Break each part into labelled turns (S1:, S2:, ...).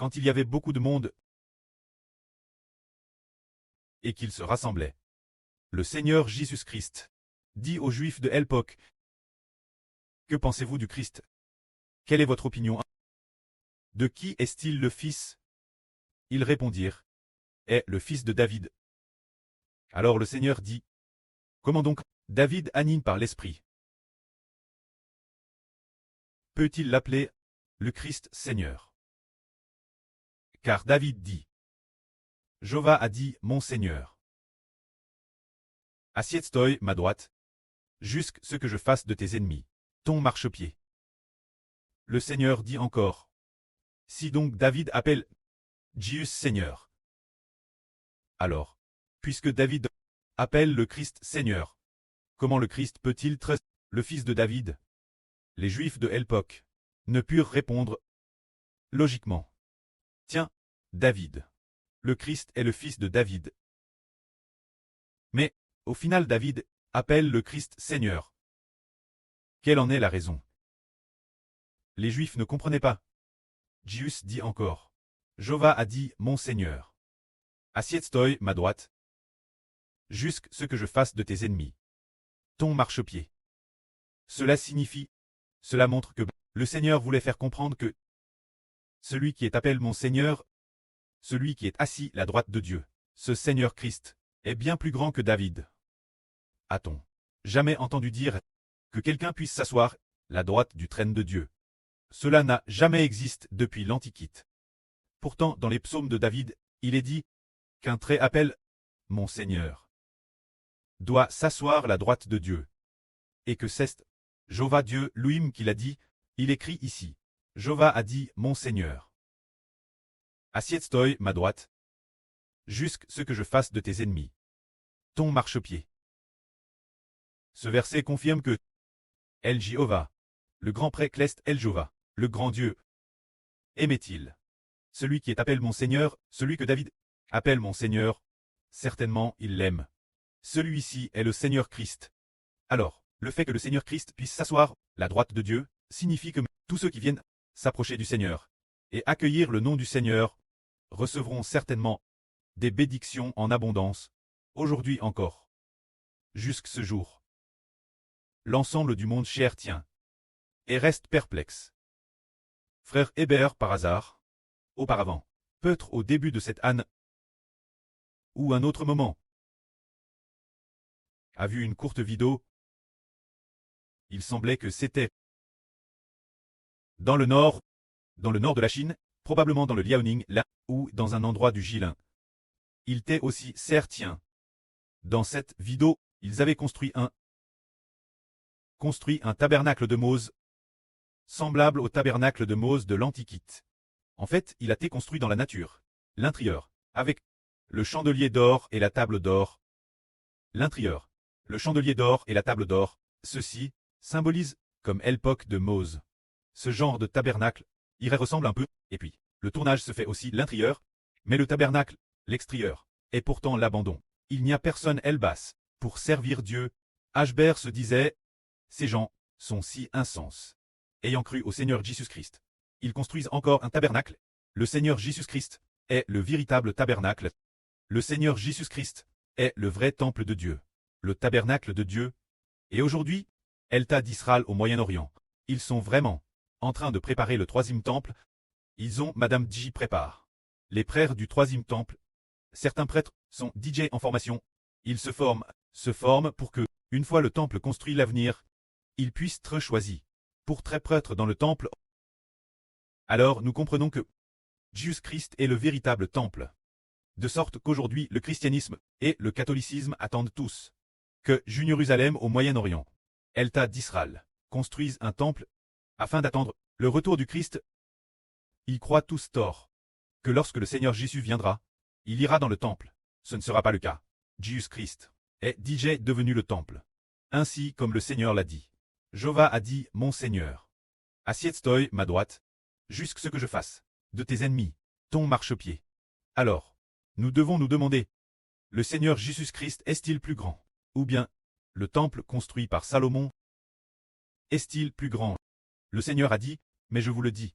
S1: quand il y avait beaucoup de monde et qu'ils se rassemblaient. Le Seigneur Jésus-Christ dit aux Juifs de l'époque: Que pensez-vous du Christ? Quelle est votre opinion? De qui est-il le fils? Ils répondirent: Est le fils de David. Alors le Seigneur dit: Comment donc David anime par l'Esprit peut-il l'appeler le Christ Seigneur? Car David dit: Jéhovah a dit, mon Seigneur. Assieds-toi, ma droite, jusqu'à ce que je fasse de tes ennemis ton marchepied. Le Seigneur dit encore: Si donc David appelle Jésus Seigneur, alors, puisque David appelle le Christ Seigneur, comment le Christ peut-il être le fils de David? Les Juifs de l'époque ne purent répondre logiquement: Tiens, David, le Christ est le fils de David. Mais, au final David appelle le Christ Seigneur. Quelle en est la raison? Les Juifs ne comprenaient pas. Jésus dit encore: Jéhovah a dit, mon Seigneur. Assieds-toi, ma droite, jusqu'à ce que je fasse de tes ennemis ton marchepied. Cela signifie, cela montre que le Seigneur voulait faire comprendre que celui qui est appelé mon Seigneur, celui qui est assis à la droite de Dieu, ce Seigneur Christ, est bien plus grand que David. A-t-on jamais entendu dire que quelqu'un puisse s'asseoir à la droite du trône de Dieu? Cela n'a jamais existé depuis l'Antiquité. Pourtant, dans les psaumes de David, il est dit qu'un trait appelle mon Seigneur doit s'asseoir à la droite de Dieu. Et que c'est Jéhovah Dieu lui-même qui l'a dit, il écrit ici: Jéhovah a dit, mon Seigneur. Assieds-toi, ma droite, jusqu'à ce que je fasse de tes ennemis ton marchepied. Ce verset confirme que El Jéhovah, le grand prêtre El Jéhovah, le grand Dieu, aimait-il celui qui est appelé mon Seigneur, celui que David appelle mon Seigneur? Certainement il l'aime. Celui-ci est le Seigneur Christ. Alors, le fait que le Seigneur Christ puisse s'asseoir à la droite de Dieu signifie que tous ceux qui viennent s'approcher du Seigneur et accueillir le nom du Seigneur recevront certainement des bénédictions en abondance, aujourd'hui encore. Jusqu'à ce jour, l'ensemble du monde cher tient et reste perplexe. Frère Hébert, par hasard, auparavant, peut-être au début de cette année, ou un autre moment, a vu une courte vidéo. Il semblait que c'était dans le nord de la Chine, probablement dans le Liaoning, là, ou dans un endroit du Jilin. Il était aussi certain. Dans cette vidéo, ils avaient construit un tabernacle de Mose, semblable au tabernacle de Mose de l'Antiquité. En fait, il a été construit dans la nature. L'intérieur, avec le chandelier d'or et la table d'or. L'intérieur, le chandelier d'or et la table d'or, ceci symbolise comme l'époque de Mose. Ce genre de tabernacle, il ressemble un peu, et puis, le tournage se fait aussi l'intérieur, mais le tabernacle, l'extérieur, est pourtant l'abandon. Il n'y a personne basse pour servir Dieu. Ashbert se disait: ces gens sont si insensés. Ayant cru au Seigneur Jésus-Christ, ils construisent encore un tabernacle. Le Seigneur Jésus-Christ est le véritable tabernacle. Le Seigneur Jésus-Christ est le vrai temple de Dieu, le tabernacle de Dieu. Et aujourd'hui, l'État d'Israël au Moyen-Orient, ils sont vraiment en train de préparer le troisième temple. Ils ont Madame J prépare les prêtres du troisième temple. Certains prêtres sont DJ en formation. Ils se forment pour que, une fois le temple construit l'avenir, ils puissent être choisis pour être prêtres dans le temple. Alors nous comprenons que Jésus-Christ est le véritable temple. De sorte qu'aujourd'hui le christianisme et le catholicisme attendent tous que Jérusalem au Moyen-Orient, l'État d'Israël, construise un temple afin d'attendre le retour du Christ. Ils croient tous tort que lorsque le Seigneur Jésus viendra, il ira dans le temple. Ce ne sera pas le cas. Jésus-Christ est déjà devenu le temple. Ainsi comme le Seigneur l'a dit. Jéhovah a dit, mon Seigneur. Assieds-toi, ma droite, jusqu'à ce que je fasse de tes ennemis ton marchepied. Alors, nous devons nous demander, le Seigneur Jésus-Christ est-il plus grand? Ou bien, le temple construit par Salomon est-il plus grand? Le Seigneur a dit, mais je vous le dis,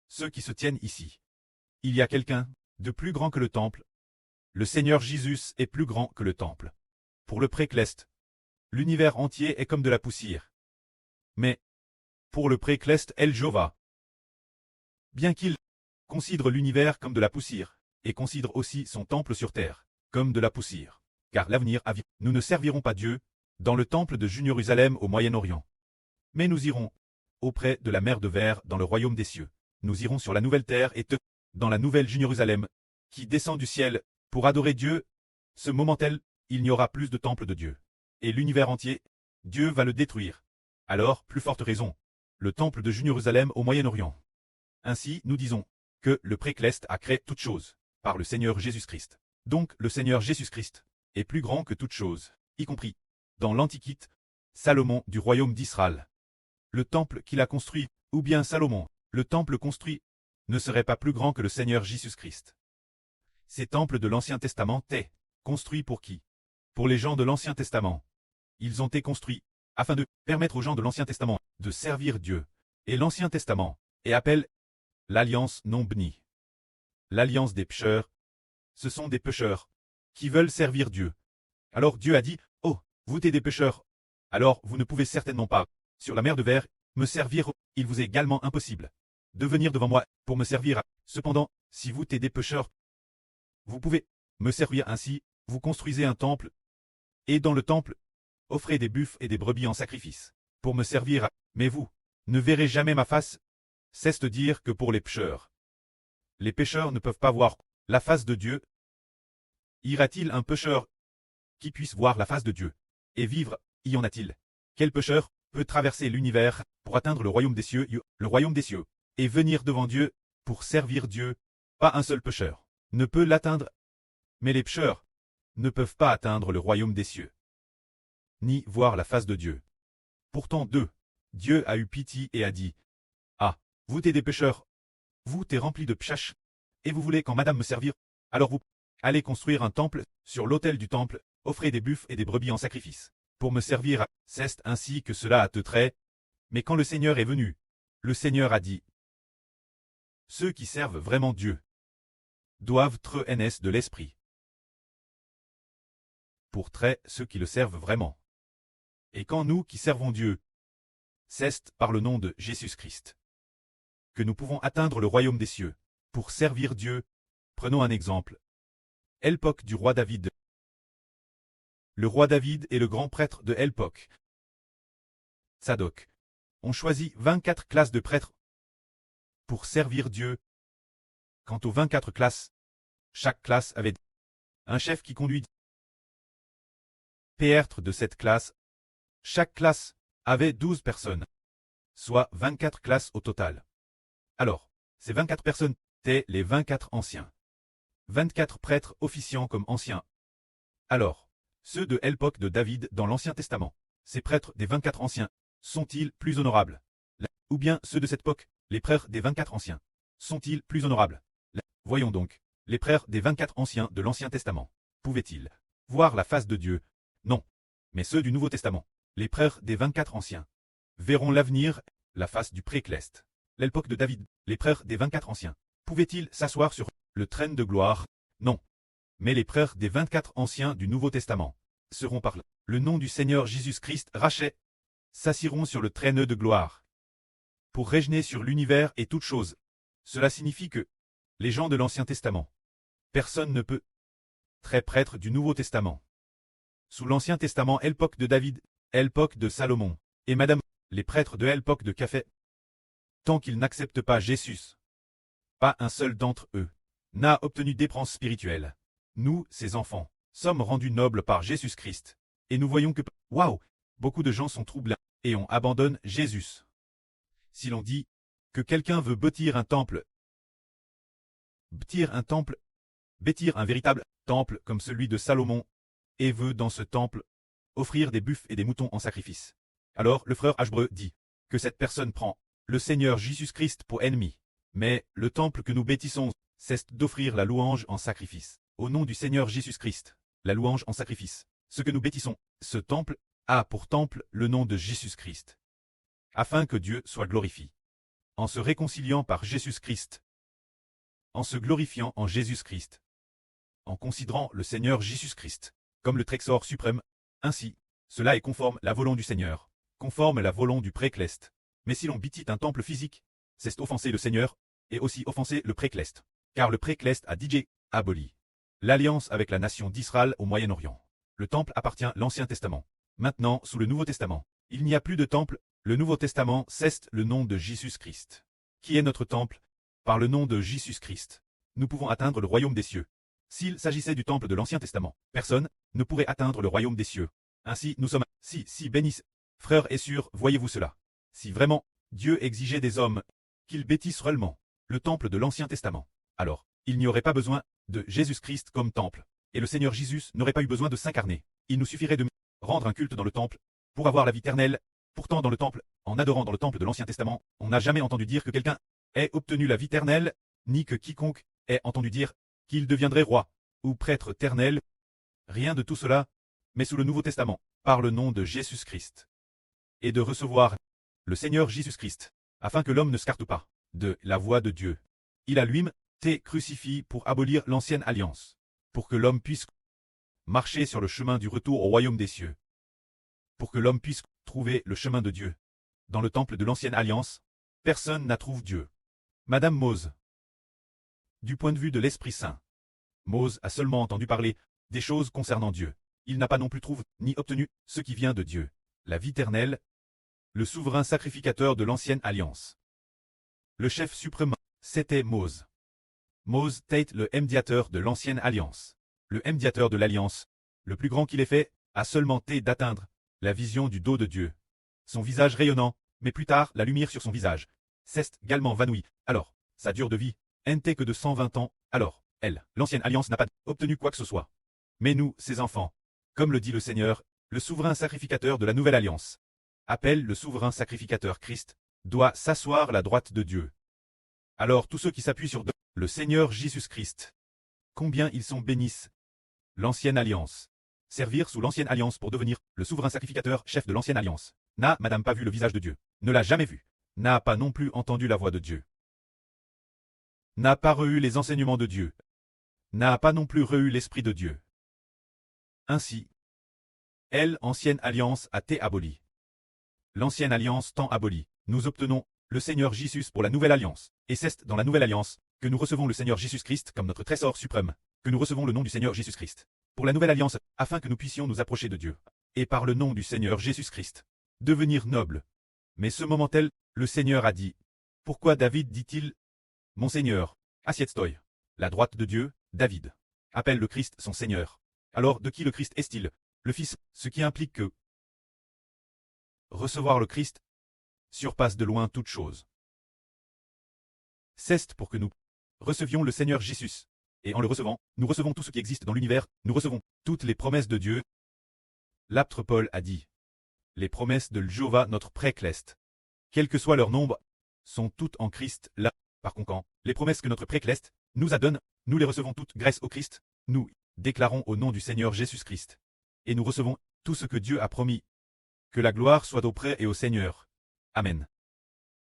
S1: ceux qui se tiennent ici, Il y a quelqu'un de plus grand que le temple. Le Seigneur Jésus est plus grand que le temple. Pour le précleste, l'univers entier est comme de la poussière. Mais, pour le précleste El Jova, bien qu'il considère l'univers comme de la poussière, et considère aussi son temple sur terre comme de la poussière, car l'avenir a vu, nous ne servirons pas Dieu dans le temple de Jérusalem au Moyen-Orient. Mais nous irons auprès de la mer de verre dans le royaume des cieux. Nous irons sur la nouvelle terre et dans la nouvelle Jérusalem, qui descend du ciel, pour adorer Dieu. Ce moment-tel, il n'y aura plus de temple de Dieu. Et l'univers entier, Dieu va le détruire. Alors, plus forte raison, le temple de Jérusalem au Moyen-Orient. Ainsi, nous disons que le précleste a créé toutes choses, par le Seigneur Jésus-Christ. Donc, le Seigneur Jésus-Christ est plus grand que toutes choses, y compris, dans l'Antiquité, Salomon du royaume d'Israël. Le temple qu'il a construit, ou bien Salomon, le temple construit, ne serait pas plus grand que le Seigneur Jésus-Christ. Ces temples de l'Ancien Testament étaient construits pour qui? Pour les gens de l'Ancien Testament. Ils ont été construits afin de permettre aux gens de l'Ancien Testament de servir Dieu. Et l'Ancien Testament est appelé l'Alliance non bénie. L'Alliance des pécheurs. Ce sont des pécheurs qui veulent servir Dieu. Alors Dieu a dit, « Oh, vous êtes des pécheurs. Alors vous ne pouvez certainement pas, sur la mer de verre, me servir. Il vous est également impossible de venir devant moi pour me servir. Cependant, si vous êtes des pécheurs, vous pouvez me servir ainsi. Vous construisez un temple, et dans le temple, offrez des buffles et des brebis en sacrifice pour me servir. Mais vous ne verrez jamais ma face. » C'est de dire que pour les pécheurs, les pécheurs ne peuvent pas voir la face de Dieu. Ira-t-il un pécheur qui puisse voir la face de Dieu et vivre? Y en a-t-il? Quel pécheur peut traverser l'univers pour atteindre le royaume des cieux, et venir devant Dieu pour servir Dieu? Pas un seul pécheur ne peut l'atteindre. Mais les pécheurs ne peuvent pas atteindre le royaume des cieux, ni voir la face de Dieu. Pourtant Dieu a eu pitié et a dit, « Ah, vous êtes des pécheurs, vous êtes remplis de péchés, et vous voulez quand madame me servir, alors vous allez construire un temple, sur l'autel du temple, offrez des buffles et des brebis en sacrifice, pour me servir. » C'est ainsi que cela a te trait. Mais quand le Seigneur est venu, le Seigneur a dit, « Ceux qui servent vraiment Dieu doivent être de l'esprit. » Pour ceux qui le servent vraiment. Et quand nous qui servons Dieu, c'est par le nom de Jésus-Christ que nous pouvons atteindre le royaume des cieux. Pour servir Dieu, prenons un exemple. L'époque du roi David. Le roi David est le grand prêtre de l'époque. Tsadok. On choisit 24 classes de prêtres pour servir Dieu. Quant aux 24 classes, chaque classe avait un chef qui conduit. Prêtres de cette classe, chaque classe avait 12 personnes, soit 24 classes au total. Alors, ces 24 personnes étaient les 24 anciens. 24 prêtres officiant comme anciens. Alors, ceux de l'époque de David dans l'Ancien Testament, ces prêtres des 24 anciens, sont-ils plus honorables? Ou bien ceux de cette époque, les prêtres des 24 anciens, sont-ils plus honorables? Voyons donc, les prêtres des 24 anciens de l'Ancien Testament, pouvaient-ils voir la face de Dieu? Non. Mais ceux du Nouveau Testament, les prêtres des 24 anciens, verront l'avenir, la face du précleste. L'époque de David, les prêtres des 24 anciens, pouvaient-ils s'asseoir sur le trône de gloire? Non. Mais les prêtres des 24 anciens du Nouveau Testament seront par le nom du Seigneur Jésus-Christ rachetés, s'assiront sur le trône de gloire pour régner sur l'univers et toutes choses. Cela signifie que les gens de l'Ancien Testament, personne ne peut être prêtre du Nouveau Testament. Sous l'Ancien Testament, l'époque de David, l'époque de Salomon, et madame, les prêtres de l'époque de Café, tant qu'ils n'acceptent pas Jésus, pas un seul d'entre eux n'a obtenu d'épreuves spirituelles. Nous, ses enfants, sommes rendus nobles par Jésus-Christ, et nous voyons que, waouh, beaucoup de gens sont troublés et on abandonne Jésus. Si l'on dit que quelqu'un veut bâtir un temple, bâtir un véritable temple comme celui de Salomon, et veut dans ce temple offrir des buffles et des moutons en sacrifice. Alors le frère Ashbreu dit que cette personne prend le Seigneur Jésus-Christ pour ennemi. Mais le temple que nous bâtissons, c'est d'offrir la louange en sacrifice. Au nom du Seigneur Jésus-Christ, la louange en sacrifice. Ce que nous bâtissons, ce temple, a pour temple le nom de Jésus-Christ. Afin que Dieu soit glorifié. En se réconciliant par Jésus-Christ en se glorifiant en Jésus-Christ, en considérant le Seigneur Jésus-Christ comme le Trésor suprême. Ainsi, cela est conforme à la volonté du Seigneur, conforme à la volonté du précleste. Mais si l'on bâtit un temple physique, c'est offenser le Seigneur, et aussi offenser le précleste. Car le précleste a DJ aboli l'alliance avec la nation d'Israël au Moyen-Orient. Le temple appartient à l'Ancien Testament. Maintenant, sous le Nouveau Testament, il n'y a plus de temple. Le Nouveau Testament cesse le nom de Jésus-Christ. Qui est notre temple? Par le nom de Jésus-Christ, nous pouvons atteindre le royaume des cieux. S'il s'agissait du temple de l'Ancien Testament, personne ne pourrait atteindre le royaume des cieux. Ainsi, nous sommes si bénissent. Frères et sœurs, voyez-vous cela? Si vraiment, Dieu exigeait des hommes qu'ils bâtissent réellement le temple de l'Ancien Testament, alors, il n'y aurait pas besoin de Jésus-Christ comme temple. Et le Seigneur Jésus n'aurait pas eu besoin de s'incarner. Il nous suffirait de rendre un culte dans le temple pour avoir la vie éternelle. Pourtant, dans le temple, en adorant dans le temple de l'Ancien Testament, on n'a jamais entendu dire que quelqu'un ait obtenu la vie éternelle, ni que quiconque ait entendu dire qu'il deviendrait roi ou prêtre éternel. Rien de tout cela, mais sous le Nouveau Testament, par le nom de Jésus-Christ. Et de recevoir le Seigneur Jésus-Christ, afin que l'homme ne s'écarte pas de la voie de Dieu. Il a lui-même été crucifié pour abolir l'ancienne alliance, pour que l'homme puisse marcher sur le chemin du retour au royaume des cieux, pour que l'homme puisse trouver le chemin de Dieu. Dans le temple de l'ancienne alliance, personne n'a trouvé Dieu. Madame Mose. Du point de vue de l'Esprit Saint, Mose a seulement entendu parler des choses concernant Dieu. Il n'a pas non plus trouvé ni obtenu ce qui vient de Dieu, la vie éternelle, le souverain sacrificateur de l'ancienne alliance. Le chef suprême, c'était Mose. Mose était le médiateur de l'ancienne alliance. Le médiateur de l'alliance, le plus grand qu'il ait fait, a seulement été d'atteindre la vision du dos de Dieu. Son visage rayonnant, mais plus tard la lumière sur son visage, s'est également vanouie. Alors, sa durée de vie n'était que de 120 ans. Alors, l'ancienne alliance n'a pas obtenu quoi que ce soit. Mais nous, ses enfants, comme le dit le Seigneur, le souverain sacrificateur de la nouvelle alliance, appelle le souverain sacrificateur Christ, doit s'asseoir à la droite de Dieu. Alors tous ceux qui s'appuient sur le Seigneur Jésus-Christ, combien ils sont bénissent. L'ancienne alliance. Servir sous l'ancienne alliance pour devenir le souverain sacrificateur chef de l'ancienne alliance. N'a, madame, pas vu le visage de Dieu. Ne l'a jamais vu. N'a pas non plus entendu la voix de Dieu. N'a pas reçu les enseignements de Dieu. N'a pas non plus reçu l'Esprit de Dieu. Ainsi, l'ancienne alliance a été abolie. L'ancienne alliance tant abolie, nous obtenons le Seigneur Jésus pour la nouvelle alliance. Et c'est dans la nouvelle alliance que nous recevons le Seigneur Jésus-Christ comme notre trésor suprême, que nous recevons le nom du Seigneur Jésus-Christ. Pour la nouvelle alliance, afin que nous puissions nous approcher de Dieu. Et par le nom du Seigneur Jésus-Christ, devenir noble. Mais ce moment-là, le Seigneur a dit. Pourquoi David dit-il? Mon Seigneur, assieds-toi. La droite de Dieu, David, appelle le Christ son Seigneur. Alors de qui le Christ est-il? Le Fils, ce qui implique que recevoir le Christ surpasse de loin toute chose. C'est pour que nous recevions le Seigneur Jésus. Et en le recevant, nous recevons tout ce qui existe dans l'univers, nous recevons toutes les promesses de Dieu. L'apôtre Paul a dit. Les promesses de Jéhovah notre précleste, quel que soit leur nombre, sont toutes en Christ là. Par conséquent, les promesses que notre précleste nous a données, nous les recevons toutes grâce au Christ. Nous déclarons au nom du Seigneur Jésus-Christ. Et nous recevons tout ce que Dieu a promis. Que la gloire soit auprès et au Seigneur. Amen.